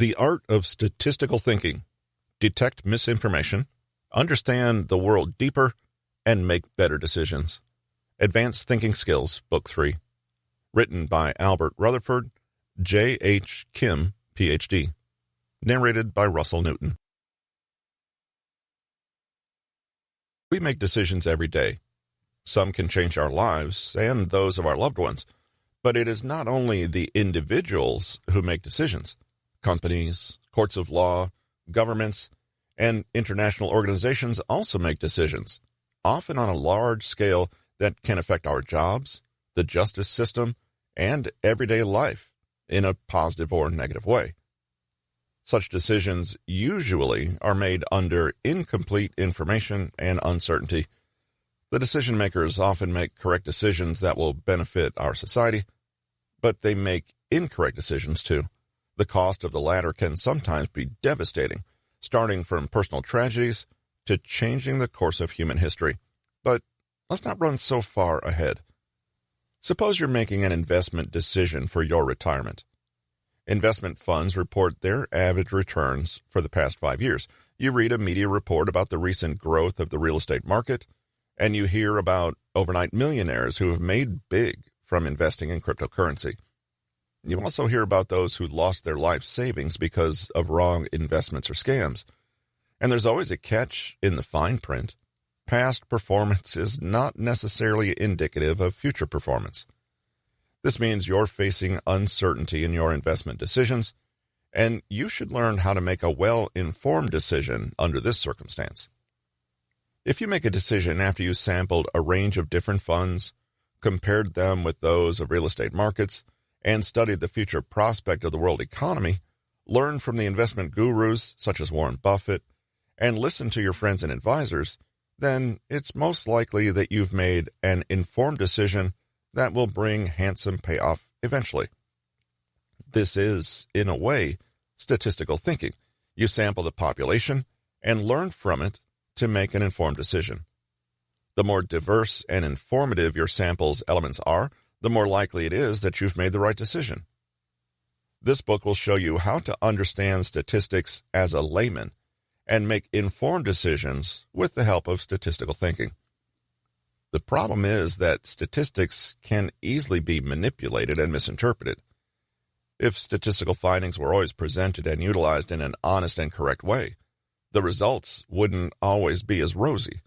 The art of statistical thinking. Detect misinformation, understand the world deeper, and make better decisions. Advanced Thinking Skills, Book 3. Written by Albert Rutherford, J. H. Kim, Ph.D. Narrated by Russell Newton. We make decisions every day. Some can change our lives and those of our loved ones, but it is not only the individuals who make decisions. Companies, courts of law, governments, and international organizations also make decisions, often on a large scale that can affect our jobs, the justice system, and everyday life in a positive or negative way. Such decisions usually are made under incomplete information and uncertainty. The decision makers often make correct decisions that will benefit our society, but they make incorrect decisions too. The cost of the latter can sometimes be devastating, starting from personal tragedies to changing the course of human history. But let's not run so far ahead. Suppose you're making an investment decision for your retirement. Investment funds report their average returns for the past 5 years. You read a media report about the recent growth of the real estate market, and you hear about overnight millionaires who have made big from investing in cryptocurrency. You also hear about those who lost their life savings because of wrong investments or scams. And there's always a catch in the fine print. Past performance is not necessarily indicative of future performance. This means you're facing uncertainty in your investment decisions, and you should learn how to make a well-informed decision under this circumstance. If you make a decision after you sampled a range of different funds, compared them with those of real estate markets, and studied the future prospect of the world economy, learn from the investment gurus such as Warren Buffett, and listen to your friends and advisors, then it's most likely that you've made an informed decision that will bring handsome payoff eventually. This is, in a way, statistical thinking. You sample the population and learn from it to make an informed decision. The more diverse and informative your sample's elements are, the more likely it is that you've made the right decision. This book will show you how to understand statistics as a layman and make informed decisions with the help of statistical thinking. The problem is that statistics can easily be manipulated and misinterpreted. If statistical findings were always presented and utilized in an honest and correct way, the results wouldn't always be as rosy.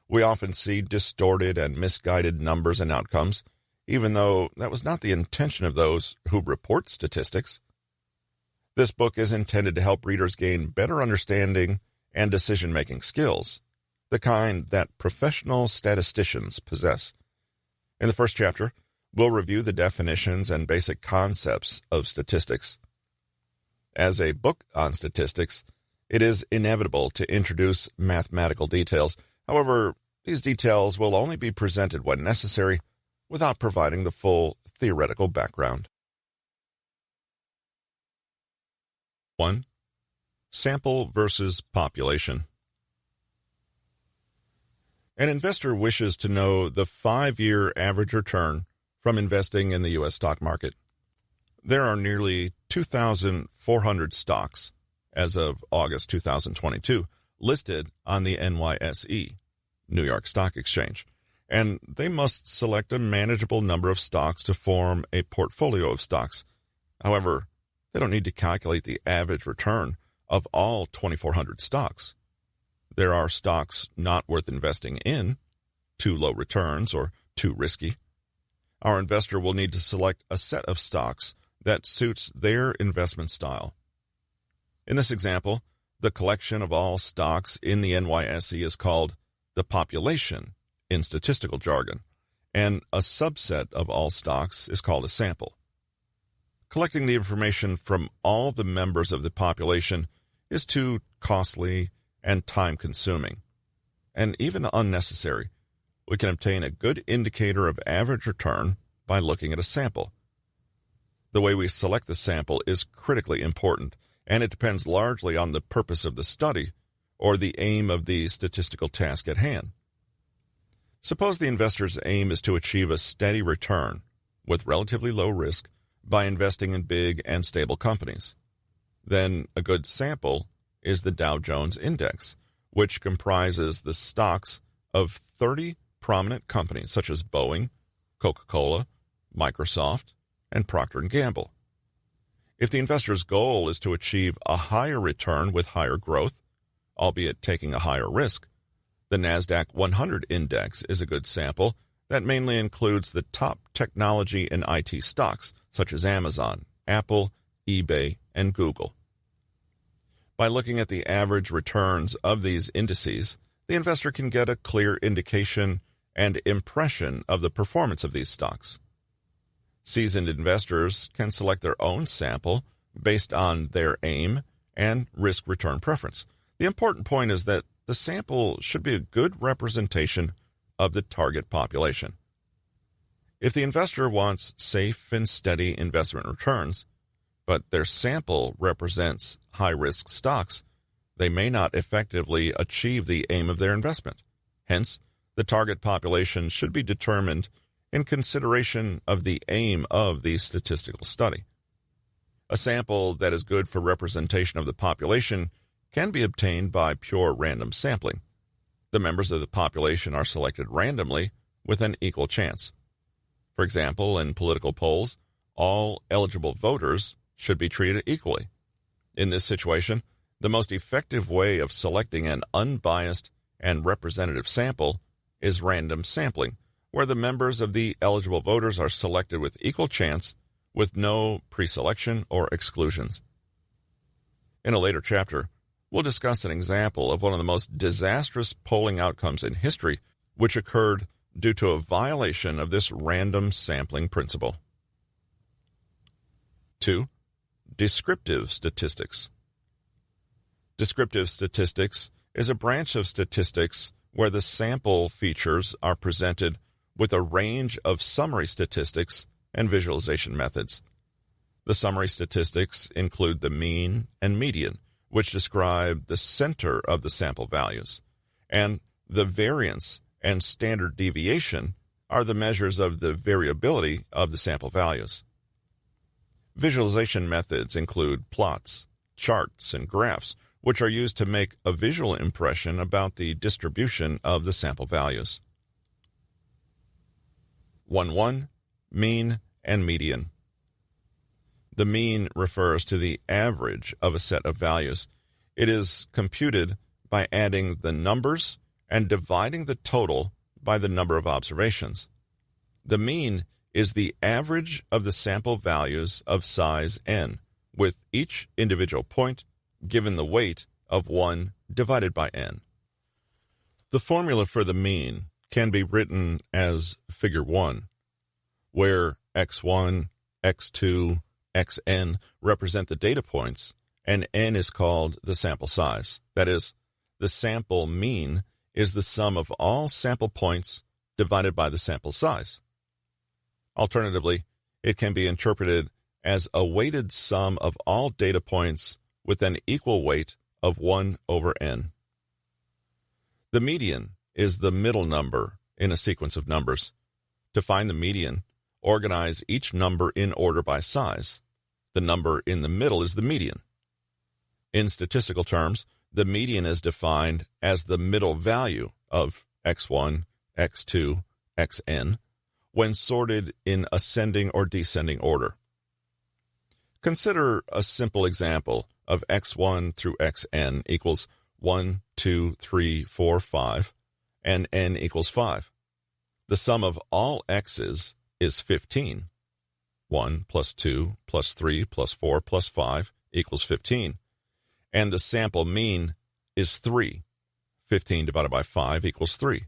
We often see distorted and misguided numbers and outcomes, even though that was not the intention of those who report statistics. This book is intended to help readers gain better understanding and decision-making skills, the kind that professional statisticians possess. In the first chapter, we'll review the definitions and basic concepts of statistics. As a book on statistics, it is inevitable to introduce mathematical details. However, these details will only be presented when necessary, without providing the full theoretical background. 1. Sample versus population. An investor wishes to know the 5-year average return from investing in the U.S. stock market. There are nearly 2,400 stocks, as of August 2022, listed on the NYSE, New York Stock Exchange, and they must select a manageable number of stocks to form a portfolio of stocks. However, they don't need to calculate the average return of all 2,400 stocks. There are stocks not worth investing in, too low returns, or too risky. Our investor will need to select a set of stocks that suits their investment style. In this example, the collection of all stocks in the NYSE is called the population in statistical jargon, and a subset of all stocks is called a sample. Collecting the information from all the members of the population is too costly and time-consuming, and even unnecessary. We can obtain a good indicator of average return by looking at a sample. The way we select the sample is critically important, and it depends largely on the purpose of the study or the aim of the statistical task at hand. Suppose the investor's aim is to achieve a steady return with relatively low risk by investing in big and stable companies. then a good sample is the Dow Jones Index, which comprises the stocks of 30 prominent companies such as Boeing, Coca-Cola, Microsoft, and Procter & Gamble. If the investor's goal is to achieve a higher return with higher growth, albeit taking a higher risk, the NASDAQ 100 index is a good sample that mainly includes the top technology and IT stocks such as Amazon, Apple, eBay, and Google. By looking at the average returns of these indices, the investor can get a clear indication and impression of the performance of these stocks. Seasoned investors can select their own sample based on their aim and risk-return preference. The important point is that the sample should be a good representation of the target population. If the investor wants safe and steady investment returns, but their sample represents high-risk stocks, they may not effectively achieve the aim of their investment. Hence, the target population should be determined in consideration of the aim of the statistical study. A sample that is good for representation of the population can be obtained by pure random sampling. The members of the population are selected randomly with an equal chance. For example, in political polls, all eligible voters should be treated equally. In this situation, the most effective way of selecting an unbiased and representative sample is random sampling, where the members of the eligible voters are selected with equal chance with no preselection or exclusions. In a later chapter, we'll discuss an example of one of the most disastrous polling outcomes in history, which occurred due to a violation of this random sampling principle. 2. Descriptive statistics. Descriptive statistics is a branch of statistics where the sample features are presented with a range of summary statistics and visualization methods. The summary statistics include the mean and median, which describe the center of the sample values, and the variance and standard deviation are the measures of the variability of the sample values. Visualization methods include plots, charts, and graphs, which are used to make a visual impression about the distribution of the sample values. 1.1. Mean and median. The mean refers to the average of a set of values. It is computed by adding the numbers and dividing the total by the number of observations. The mean is the average of the sample values of size n, with each individual point given the weight of 1 divided by n. The formula for the mean can be written as figure 1, where x1, x2, xn represent the data points, and n is called the sample size. That is, the sample mean is the sum of all sample points divided by the sample size. Alternatively, it can be interpreted as a weighted sum of all data points with an equal weight of 1 over n. The median is the middle number in a sequence of numbers. To find the median, organize each number in order by size. The number in the middle is the median. In statistical terms, the median is defined as the middle value of x1, x2, xn when sorted in ascending or descending order. Consider a simple example of x1 through xn equals 1, 2, 3, 4, 5, and n equals 5. The sum of all x's is 15. 1 plus 2 plus 3 plus 4 plus 5 equals 15. And the sample mean is 3. 15 divided by 5 equals 3.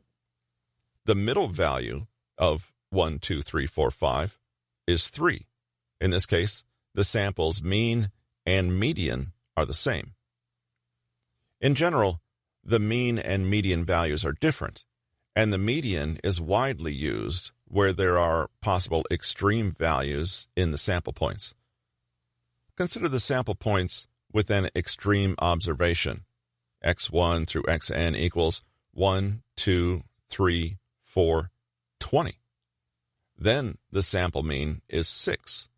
The middle value of 1, 2, 3, 4, 5 is 3. In this case, the sample's mean and median are the same. In general, the mean and median values are different, and the median is widely used where there are possible extreme values in the sample points. Consider the sample points with an extreme observation. x1 through xn equals 1, 2, 3, 4, 20. Then the sample mean is 6.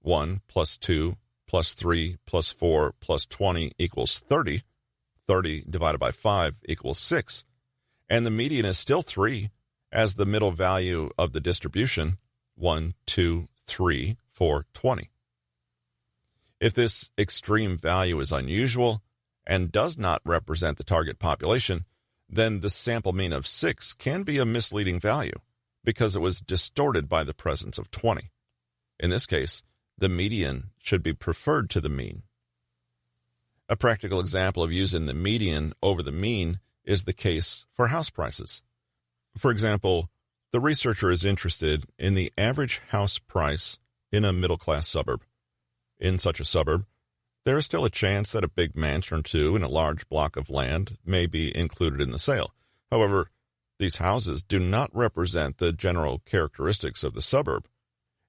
1 plus 2 plus 3 plus 4 plus 20 equals 30. 30 divided by 5 equals 6. And the median is still 3 as the middle value of the distribution, 1, 2, 3, 4, 20. If this extreme value is unusual and does not represent the target population, then the sample mean of 6 can be a misleading value because it was distorted by the presence of 20. In this case, the median should be preferred to the mean. A practical example of using the median over the mean is the case for house prices. For example, the researcher is interested in the average house price in a middle-class suburb. In such a suburb, there is still a chance that a big mansion or two in a large block of land may be included in the sale. However, these houses do not represent the general characteristics of the suburb,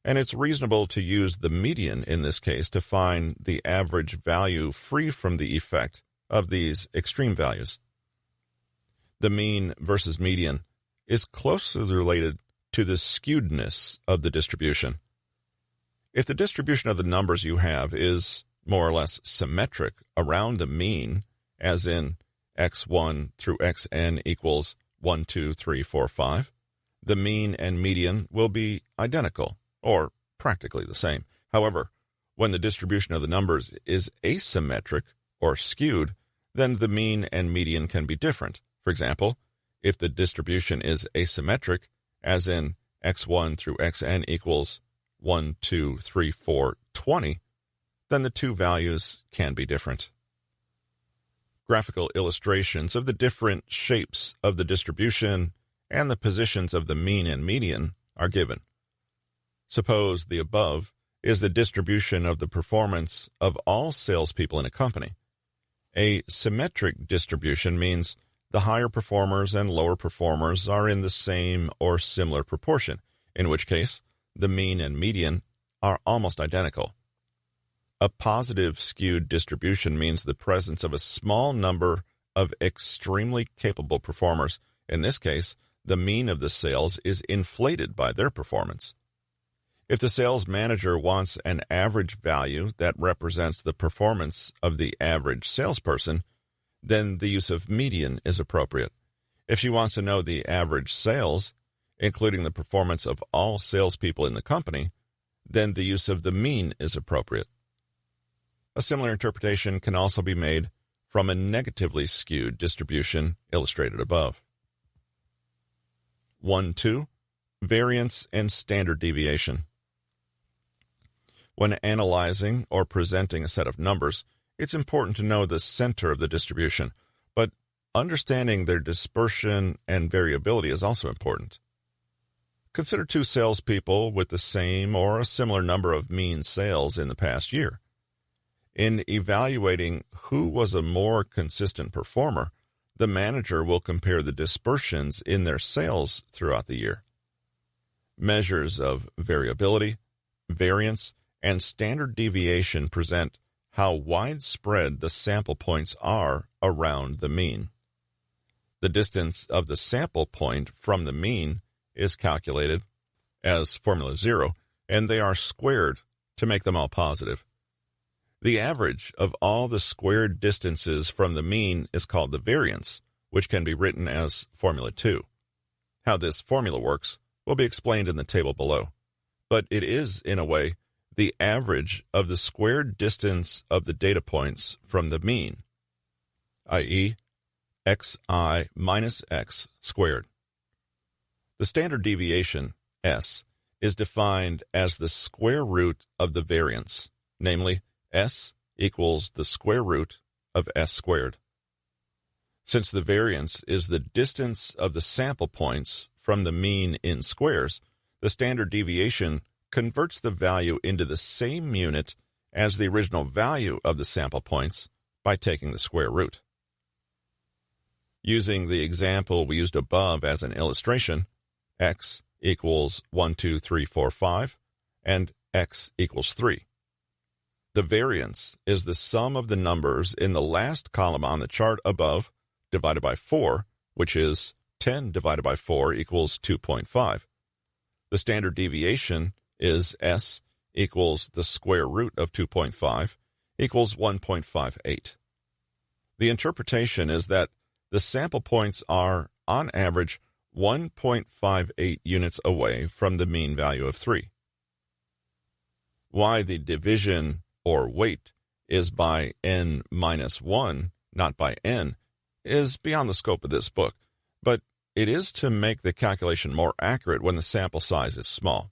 and it's reasonable to use the median in this case to find the average value free from the effect of these extreme values. The mean versus median is closely related to the skewedness of the distribution. If the distribution of the numbers you have is more or less symmetric around the mean, as in x1 through xn equals 1, 2, 3, 4, 5, the mean and median will be identical, or practically the same. However, when the distribution of the numbers is asymmetric or skewed, then the mean and median can be different. For example, if the distribution is asymmetric, as in x1 through xn equals 1, 2, 3, 4, 20, then the two values can be different. Graphical illustrations of the different shapes of the distribution and the positions of the mean and median are given. Suppose the above is the distribution of the performance of all salespeople in a company. A symmetric distribution means the higher performers and lower performers are in the same or similar proportion, in which case the mean and median are almost identical. A positive skewed distribution means the presence of a small number of extremely capable performers. In this case, the mean of the sales is inflated by their performance. If the sales manager wants an average value that represents the performance of the average salesperson, then the use of median is appropriate. If she wants to know the average sales, including the performance of all salespeople in the company, then the use of the mean is appropriate. A similar interpretation can also be made from a negatively skewed distribution illustrated above. 1.2. Variance and standard deviation. When analyzing or presenting a set of numbers, it's important to know the center of the distribution, but understanding their dispersion and variability is also important. Consider two salespeople with the same or a similar number of mean sales in the past year. In evaluating who was a more consistent performer, the manager will compare the dispersions in their sales throughout the year. Measures of variability, variance, and standard deviation present how widespread the sample points are around the mean. The distance of the sample point from the mean is calculated as formula 0, and they are squared to make them all positive. The average of all the squared distances from the mean is called the variance, which can be written as formula 2. How this formula works will be explained in the table below, but it is, in a way, the average of the squared distance of the data points from the mean, i.e., xi minus x squared. The standard deviation, s, is defined as the square root of the variance, namely, s equals the square root of s squared. Since the variance is the distance of the sample points from the mean in squares, the standard deviation converts the value into the same unit as the original value of the sample points by taking the square root. Using the example we used above as an illustration, x equals 1, 2, 3, 4, 5, and x equals 3. The variance is the sum of the numbers in the last column on the chart above divided by 4, which is 10 divided by 4 equals 2.5. The standard deviation is s equals the square root of 2.5 equals 1.58. The interpretation is that the sample points are, on average, 1.58 units away from the mean value of 3. Why the division or weight is by n minus 1, not by n, is beyond the scope of this book, but it is to make the calculation more accurate when the sample size is small.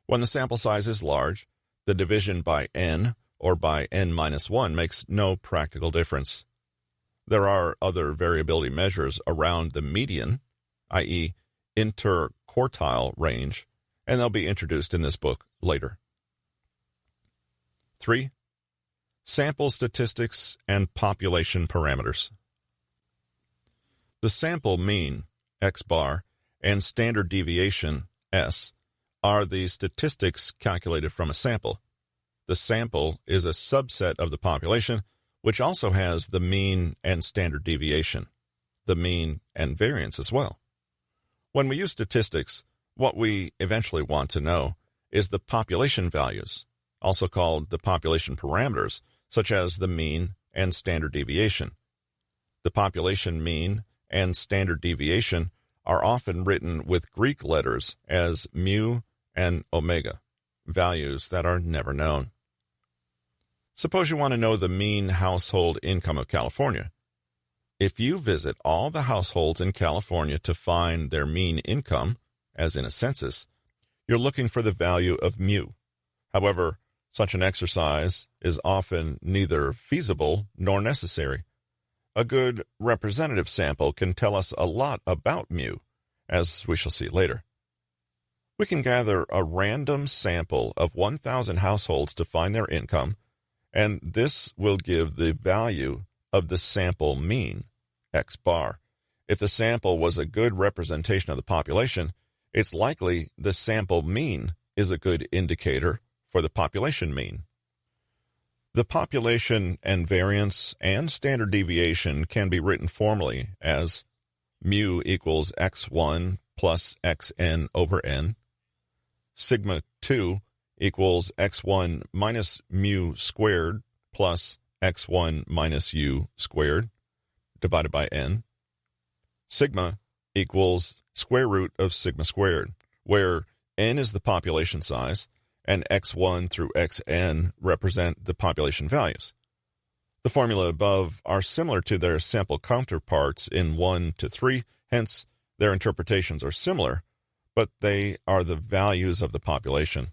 When the sample size is large, the division by n or by n minus 1 makes no practical difference. There are other variability measures around the median, i.e. interquartile range, and they'll be introduced in this book later. 3. Sample statistics and population parameters. The sample mean, x bar, and standard deviation, s, are the statistics calculated from a sample. The sample is a subset of the population, which also has the mean and standard deviation, the mean and variance as well. When we use statistics, what we eventually want to know is the population values, also called the population parameters, such as the mean and standard deviation. The population mean and standard deviation are often written with Greek letters as mu and omega, values that are never known. Suppose you want to know the mean household income of California. If you visit all the households in California to find their mean income, as in a census, you're looking for the value of mu. However, such an exercise is often neither feasible nor necessary. A good representative sample can tell us a lot about mu, as we shall see later. We can gather a random sample of 1,000 households to find their income, and this will give the value of the sample mean, x bar. If the sample was a good representation of the population, it's likely the sample mean is a good indicator for the population mean. The population and variance and standard deviation can be written formally as mu equals x1 plus xn over n, sigma 2 equals x1 minus mu squared plus x1 minus u squared divided by n. Sigma equals square root of sigma squared, where n is the population size and x1 through xn represent the population values. The formula above are similar to their sample counterparts in 1 to 3, hence their interpretations are similar, but they are the values of the population.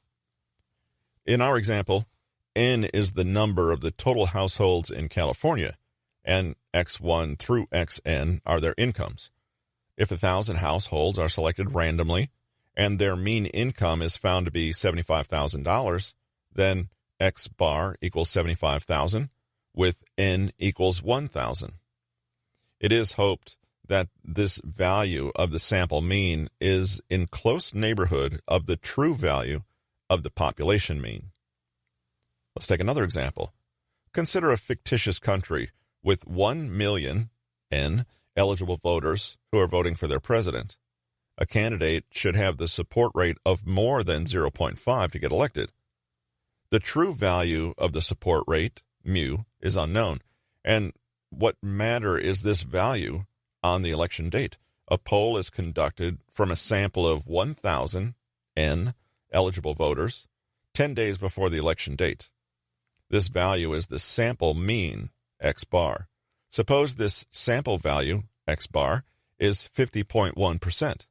In our example, n is the number of the total households in California, and x1 through xn are their incomes. If 1,000 households are selected randomly, and their mean income is found to be $75,000, then x bar equals 75,000, with n equals 1,000. It is hoped that this value of the sample mean is in close neighborhood of the true value of the population mean. Let's take another example. Consider a fictitious country with 1 million n eligible voters who are voting for their president. A candidate should have the support rate of more than 0.5 to get elected. The true value of the support rate, mu, is unknown, and what matter is this value on the election date? A poll is conducted from a sample of 1,000 n eligible voters 10 days before the election date. This value is the sample mean, x bar. Suppose this sample value, x bar, is 50.1%.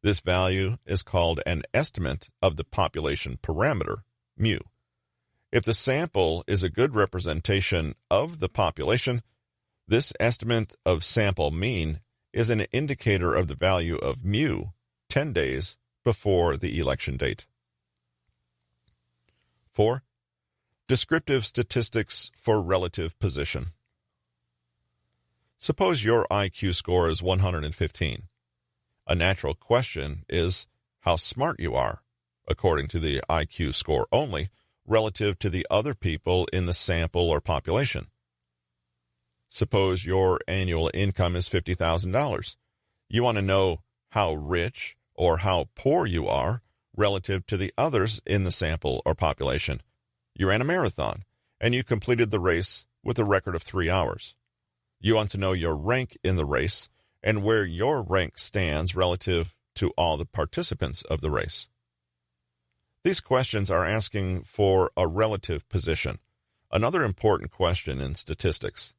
This value is called an estimate of the population parameter, mu. If the sample is a good representation of the population, this estimate of sample mean is an indicator of the value of mu 10 days before the election date. 4. Descriptive statistics for relative position. Suppose your IQ score is 115. A natural question is how smart you are, according to the IQ score only, relative to the other people in the sample or population. Suppose your annual income is $50,000. You want to know how rich or how poor you are relative to the others in the sample or population. You ran a marathon, and you completed the race with a record of 3 hours. You want to know your rank in the race and where your rank stands relative to all the participants of the race. These questions are asking for a relative position, another important question in statistics.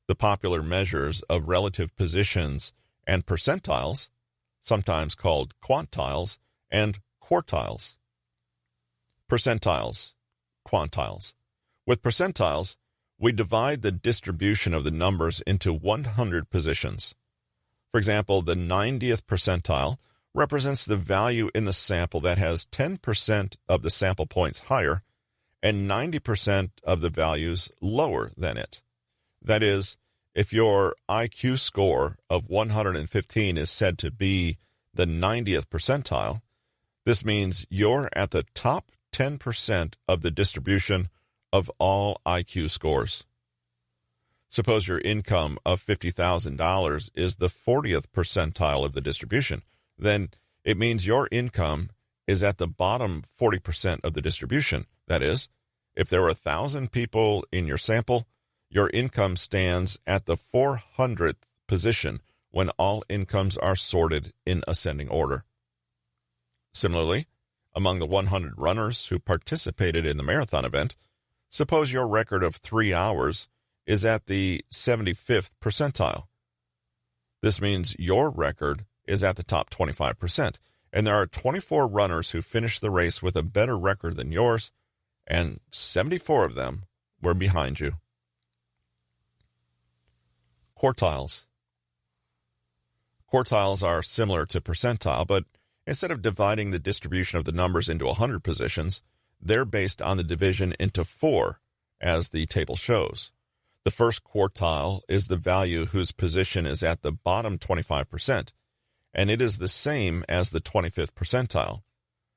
The popular measures of relative positions and percentiles, sometimes called quantiles, and quartiles. Percentiles, quantiles. With percentiles, we divide the distribution of the numbers into 100 positions. For example, the 90th percentile represents the value in the sample that has 10% of the sample points higher and 90% of the values lower than it. That is, if your IQ score of 115 is said to be the 90th percentile, this means you're at the top 10% of the distribution of all IQ scores. Suppose your income of $50,000 is the 40th percentile of the distribution. Then it means your income is at the bottom 40% of the distribution. That is, if there were 1,000 people in your sample, your income stands at the 400th position when all incomes are sorted in ascending order. Similarly, among the 100 runners who participated in the marathon event, suppose your record of 3 hours is at the 75th percentile. This means your record is at the top 25%, and there are 24 runners who finished the race with a better record than yours, and 74 of them were behind you. Quartiles. Quartiles are similar to percentile, but instead of dividing the distribution of the numbers into 100 positions, they're based on the division into 4, as the table shows. The first quartile is the value whose position is at the bottom 25%, and it is the same as the 25th percentile.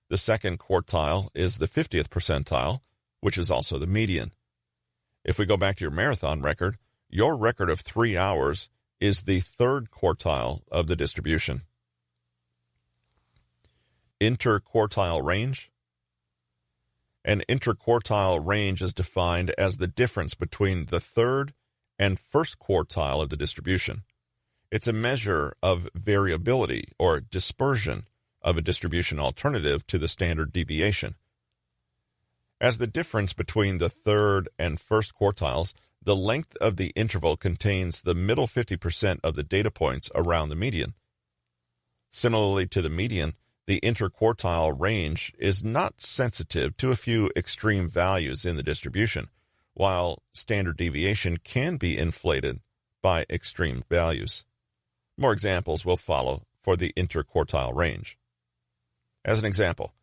The second quartile is the 50th percentile, which is also the median. If we go back to your marathon record, your record of 3 hours is the third quartile of the distribution. Interquartile range. An interquartile range is defined as the difference between the third and first quartile of the distribution. It's a measure of variability or dispersion of a distribution alternative to the standard deviation. As the difference between the third and first quartiles, the length of the interval contains the middle 50% of the data points around the median. Similarly to the median, the interquartile range is not sensitive to a few extreme values in the distribution, while standard deviation can be inflated by extreme values. More examples will follow for the interquartile range. As an example,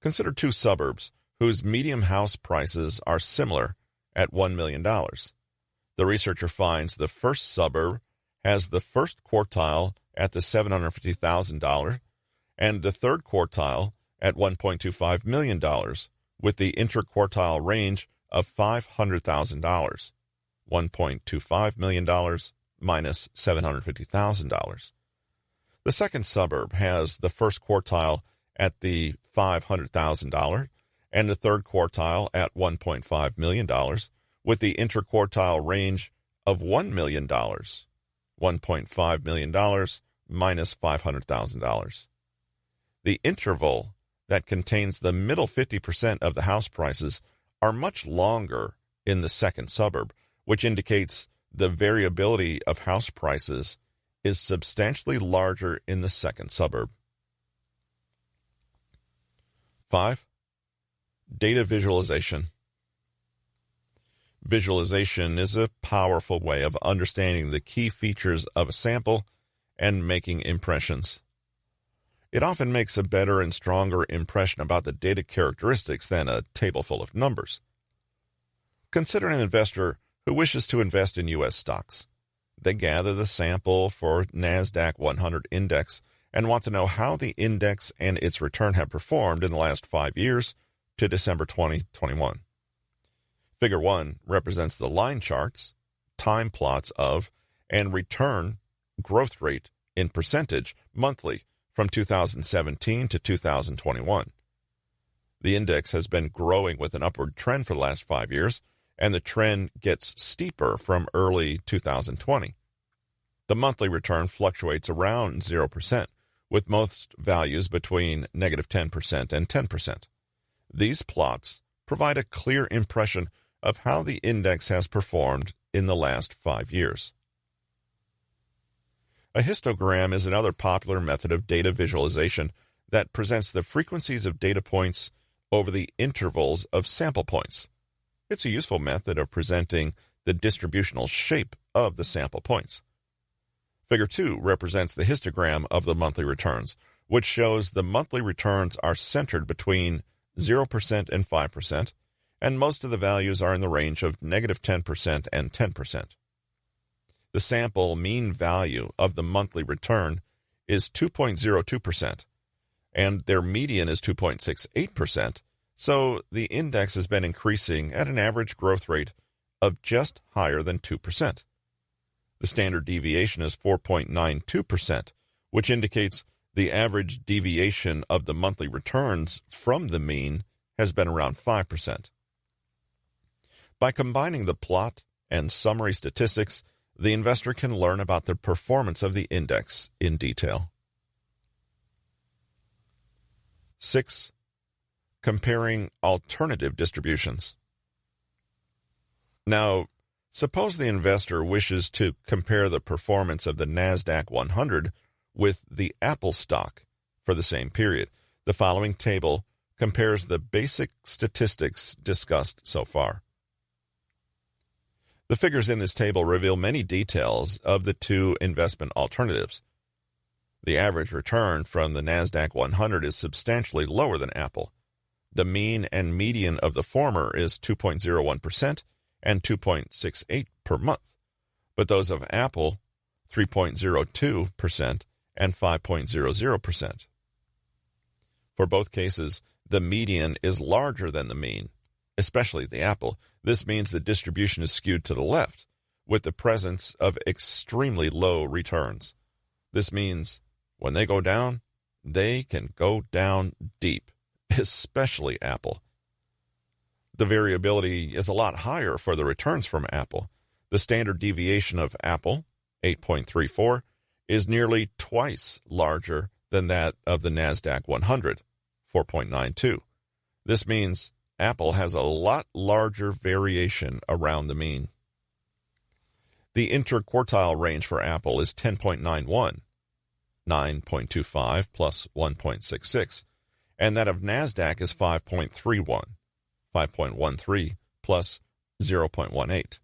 consider 2 suburbs whose median house prices are similar at $1 million. The researcher finds the first suburb has the first quartile at the $750,000 and the third quartile at $1.25 million, with the interquartile range of $500,000, $1.25 million minus $750,000. The second suburb has the first quartile at the $500,000 and the third quartile at $1.5 million, with the interquartile range of $1 million, $1.5 million minus $500,000. The interval that contains the middle 50% of the house prices are much longer in the second suburb, which indicates the variability of house prices is substantially larger in the second suburb. 5. Data visualization. Visualization is a powerful way of understanding the key features of a sample and making impressions. It often makes a better and stronger impression about the data characteristics than a table full of numbers. Consider an investor who wishes to invest in U.S. stocks. They gather the sample for NASDAQ 100 index and want to know how the index and its return have performed in the last 5 years to December 2021. Figure 1 represents the line charts, time plots of, and return growth rate in percentage monthly from 2017 to 2021. The index has been growing with an upward trend for the last 5 years, and the trend gets steeper from early 2020. The monthly return fluctuates around 0%, with most values between negative 10% and 10%. These plots provide a clear impression of how the index has performed in the last 5 years. A histogram is another popular method of data visualization that presents the frequencies of data points over the intervals of sample points. It's a useful method of presenting the distributional shape of the sample points. Figure 2 represents the histogram of the monthly returns, which shows the monthly returns are centered between 0% and 5%, and most of the values are in the range of negative 10% and 10%. The sample mean value of the monthly return is 2.02%, and their median is 2.68%, so the index has been increasing at an average growth rate of just higher than 2%. The standard deviation is 4.92%, which indicates the average deviation of the monthly returns from the mean has been around 5%. By combining the plot and summary statistics, the investor can learn about the performance of the index in detail. 6. Comparing alternative distributions. Now, suppose the investor wishes to compare the performance of the NASDAQ 100 with the Apple stock for the same period. The following table compares the basic statistics discussed so far. The figures in this table reveal many details of the two investment alternatives. The average return from the NASDAQ 100 is substantially lower than Apple. The mean and median of the former is 2.01% and 2.68% per month, but those of Apple 3.02% and 5.00%. For both cases, the median is larger than the mean, especially the Apple. This means the distribution is skewed to the left, with the presence of extremely low returns. This means when they go down, they can go down deep, especially Apple. The variability is a lot higher for the returns from Apple. The standard deviation of Apple, 8.34, is nearly twice larger than that of the NASDAQ 100, 4.92. This means Apple has a lot larger variation around the mean. The interquartile range for Apple is 10.91, 9.25 plus 1.66, and that of NASDAQ is 5.31, 5.13 plus 0.18.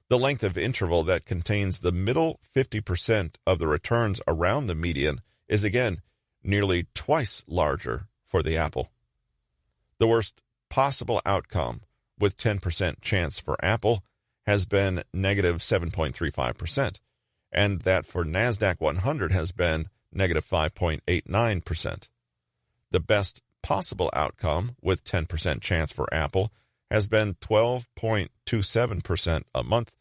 The length of interval that contains the middle 50% of the returns around the median is again nearly twice larger for the Apple. The worst possible outcome with 10% chance for Apple has been negative 7.35%, and that for NASDAQ 100 has been negative 5.89%. The best possible outcome with 10% chance for Apple has been 12.27% a month,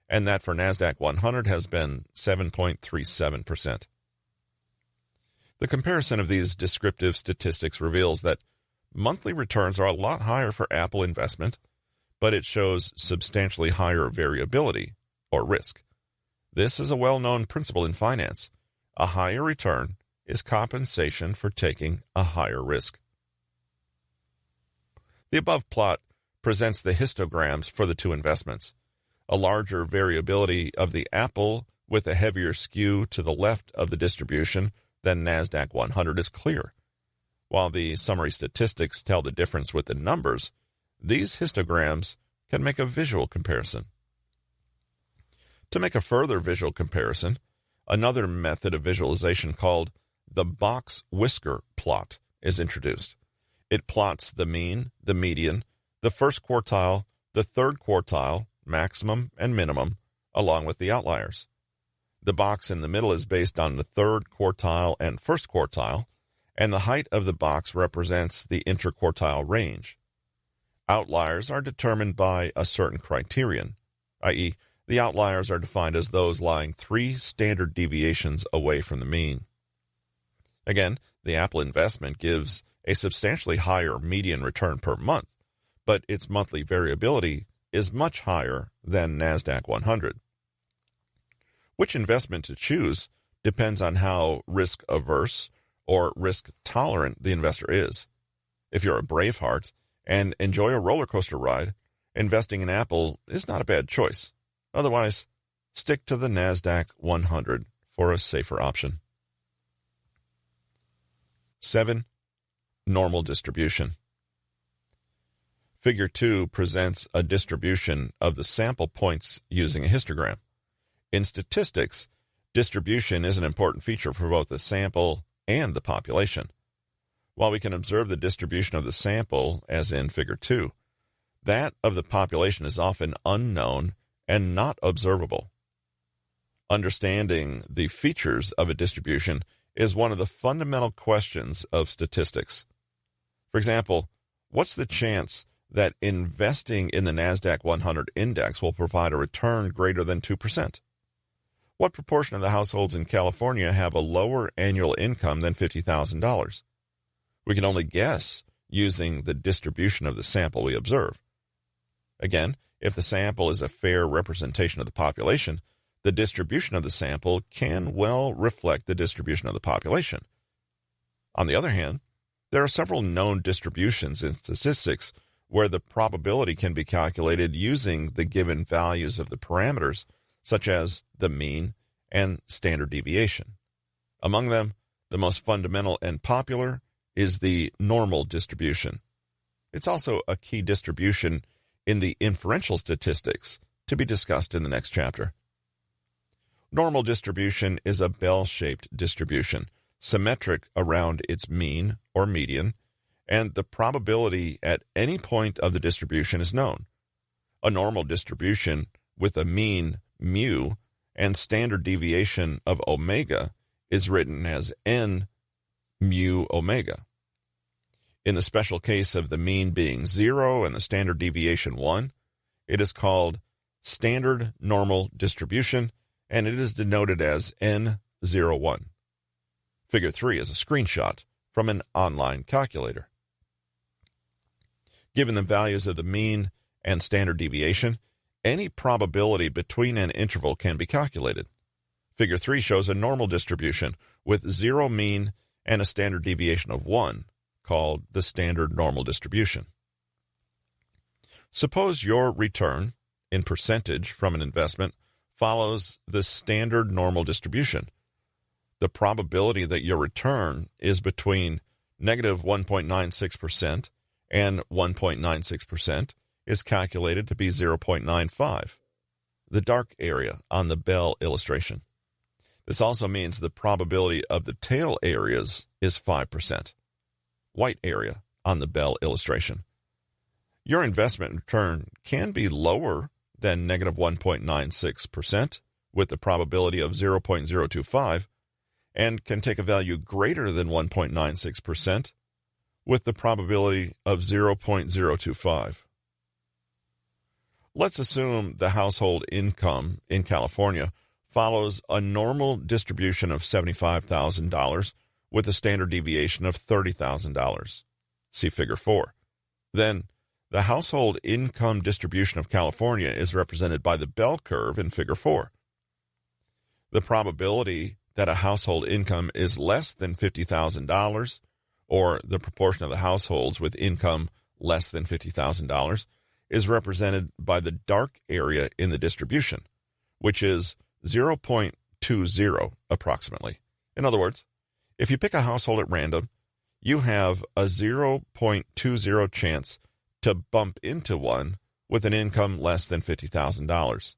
and that for NASDAQ 100 has been 7.37%. The comparison of these descriptive statistics reveals that monthly returns are a lot higher for Apple investment, but it shows substantially higher variability or risk. This is a well-known principle in finance. A higher return is compensation for taking a higher risk. The above plot presents the histograms for the two investments. A larger variability of the Apple with a heavier skew to the left of the distribution than NASDAQ 100 is clear. While the summary statistics tell the difference with the numbers, these histograms can make a visual comparison. To make a further visual comparison, another method of visualization called the box whisker plot is introduced. It plots the mean, the median, the first quartile, the third quartile, maximum and minimum, along with the outliers. The box in the middle is based on the third quartile and first quartile, and the height of the box represents the interquartile range. Outliers are determined by a certain criterion, i.e., the outliers are defined as those lying 3 standard deviations away from the mean. Again, the Apple investment gives a substantially higher median return per month, but its monthly variability is much higher than NASDAQ 100. Which investment to choose depends on how risk-averse or risk-tolerant the investor is. If you're a braveheart and enjoy a roller coaster ride, investing in Apple is not a bad choice. Otherwise, stick to the NASDAQ 100 for a safer option. 7. Normal distribution. Figure 2 presents a distribution of the sample points using a histogram. In statistics, distribution is an important feature for both the sample and the population. While we can observe the distribution of the sample, as in Figure 2, that of the population is often unknown and not observable. Understanding the features of a distribution is one of the fundamental questions of statistics. For example, what's the chance that investing in the NASDAQ 100 index will provide a return greater than 2%? What proportion of the households in California have a lower annual income than $50,000? We can only guess using the distribution of the sample we observe. Again, if the sample is a fair representation of the population, the distribution of the sample can well reflect the distribution of the population. On the other hand, there are several known distributions in statistics where the probability can be calculated using the given values of the parameters, such as the mean and standard deviation. Among them, the most fundamental and popular is the normal distribution. It's also a key distribution in the inferential statistics to be discussed in the next chapter. Normal distribution is a bell-shaped distribution, symmetric around its mean or median, and the probability at any point of the distribution is known. A normal distribution with a mean mu and standard deviation of omega is written as n mu omega. In the special case of the mean being 0 and the standard deviation 1, it is called standard normal distribution, and it is denoted as N01. Figure 3 is a screenshot from an online calculator. Given the values of the mean and standard deviation, any probability between an interval can be calculated. Figure 3 shows a normal distribution with 0 mean and a standard deviation of 1, called the standard normal distribution. Suppose your return in percentage from an investment follows the standard normal distribution. The probability that your return is between negative 1.96% and 1.96% is calculated to be 0.95, the dark area on the bell illustration. This also means the probability of the tail areas is 5%, white area on the bell illustration. Your investment return can be lower than negative 1.96% with the probability of 0.025 and can take a value greater than 1.96% with the probability of 0.025. Let's assume the household income in California follows a normal distribution of $75,000 with a standard deviation of $30,000. See Figure 4. Then, the household income distribution of California is represented by the bell curve in Figure 4. The probability that a household income is less than $50,000, or the proportion of the households with income less than $50,000, is represented by the dark area in the distribution, which is 0.20 approximately. In other words, if you pick a household at random, you have a 0.20 chance to bump into one with an income less than $50,000.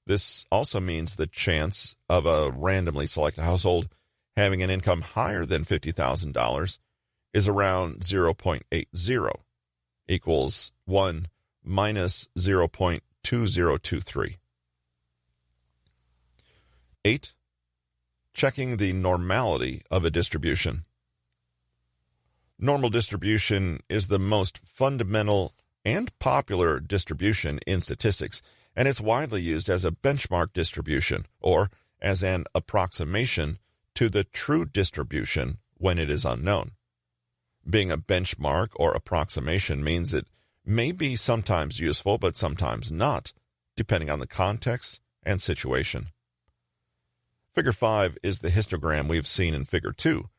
This also means the chance of a randomly selected household having an income higher than $50,000 is around 0.80, equals 1 minus 0.2023. 8. Checking the normality of a distribution. Normal distribution is the most fundamental and popular distribution in statistics, and it's widely used as a benchmark distribution or as an approximation to the true distribution when it is unknown. Being a benchmark or approximation means it may be sometimes useful but sometimes not, depending on the context and situation. Figure 5 is the histogram we've seen in Figure 2,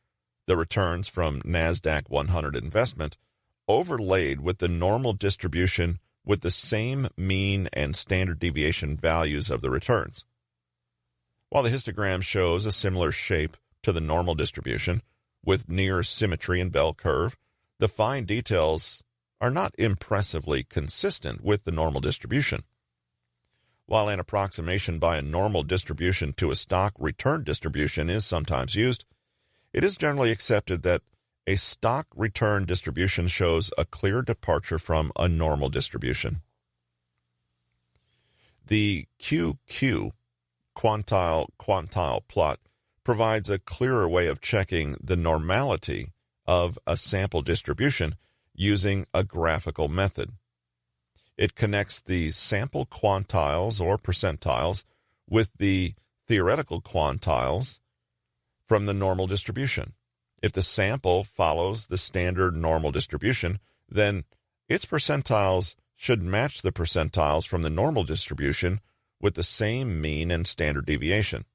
the returns from NASDAQ 100 investment overlaid with the normal distribution with the same mean and standard deviation values of the returns. While the histogram shows a similar shape to the normal distribution, with near symmetry and bell curve, the fine details are not impressively consistent with the normal distribution. While an approximation by a normal distribution to a stock return distribution is sometimes used, it is generally accepted that a stock return distribution shows a clear departure from a normal distribution. The QQ quantile plot provides a clearer way of checking the normality of a sample distribution using a graphical method. It connects the sample quantiles or percentiles with the theoretical quantiles from the normal distribution. If the sample follows the standard normal distribution, then its percentiles should match the percentiles from the normal distribution with the same mean and standard deviation.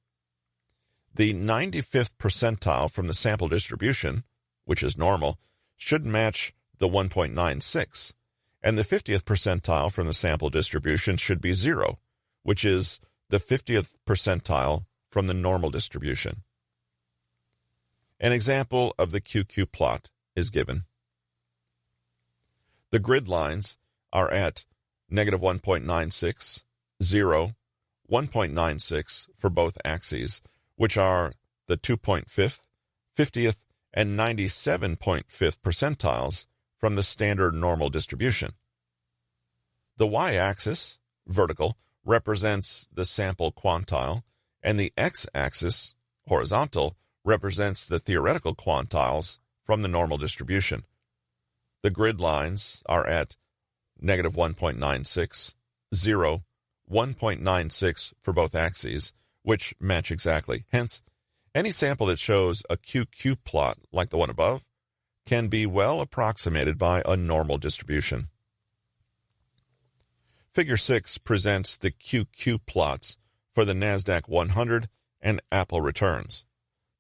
The 95th percentile from the sample distribution, which is normal, should match the 1.96, and the 50th percentile from the sample distribution should be 0, which is the 50th percentile from the normal distribution. An example of the QQ plot is given. The grid lines are at negative 1.96, 0, 1.96 for both axes, which are the 2.5th, 50th, and 97.5th percentiles from the standard normal distribution. The y-axis, vertical, represents the sample quantile, and the x-axis, horizontal, represents the theoretical quantiles from the normal distribution. The grid lines are at negative 1.96, 0, 1.96 for both axes, which match exactly. Hence, any sample that shows a QQ plot like the one above can be well approximated by a normal distribution. Figure 6 presents the QQ plots for the NASDAQ 100 and Apple returns.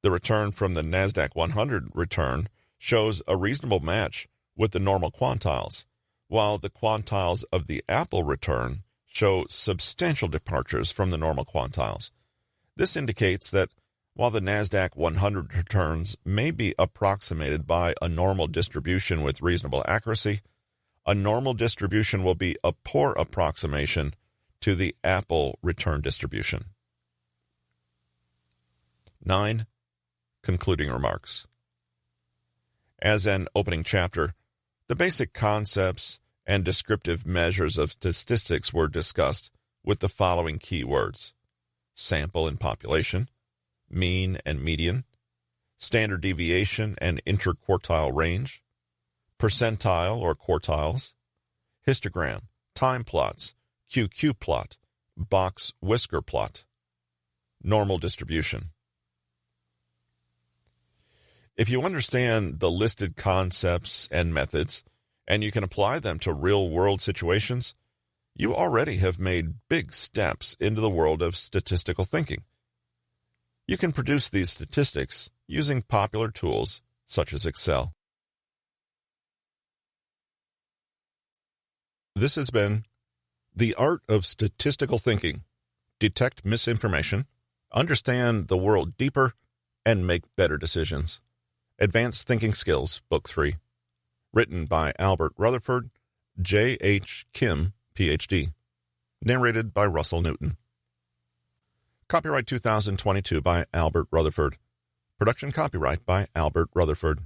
The return from the NASDAQ 100 return shows a reasonable match with the normal quantiles, while the quantiles of the Apple return show substantial departures from the normal quantiles. This indicates that while the NASDAQ 100 returns may be approximated by a normal distribution with reasonable accuracy, a normal distribution will be a poor approximation to the Apple return distribution. 9. Concluding remarks. As an opening chapter, the basic concepts and descriptive measures of statistics were discussed with the following key words: sample and population, mean and median, standard deviation and interquartile range, percentile or quartiles, histogram, time plots, QQ plot, box whisker plot, normal distribution. If you understand the listed concepts and methods, and you can apply them to real-world situations, you already have made big steps into the world of statistical thinking. You can produce these statistics using popular tools such as Excel. This has been The Art of Statistical Thinking. Detect misinformation, understand the world deeper, and make better decisions. Advanced Thinking Skills, Book 3. Written by Albert Rutherford, J. H. Kim, Ph.D. Narrated by Russell Newton. Copyright 2022 by Albert Rutherford. Production copyright by Albert Rutherford.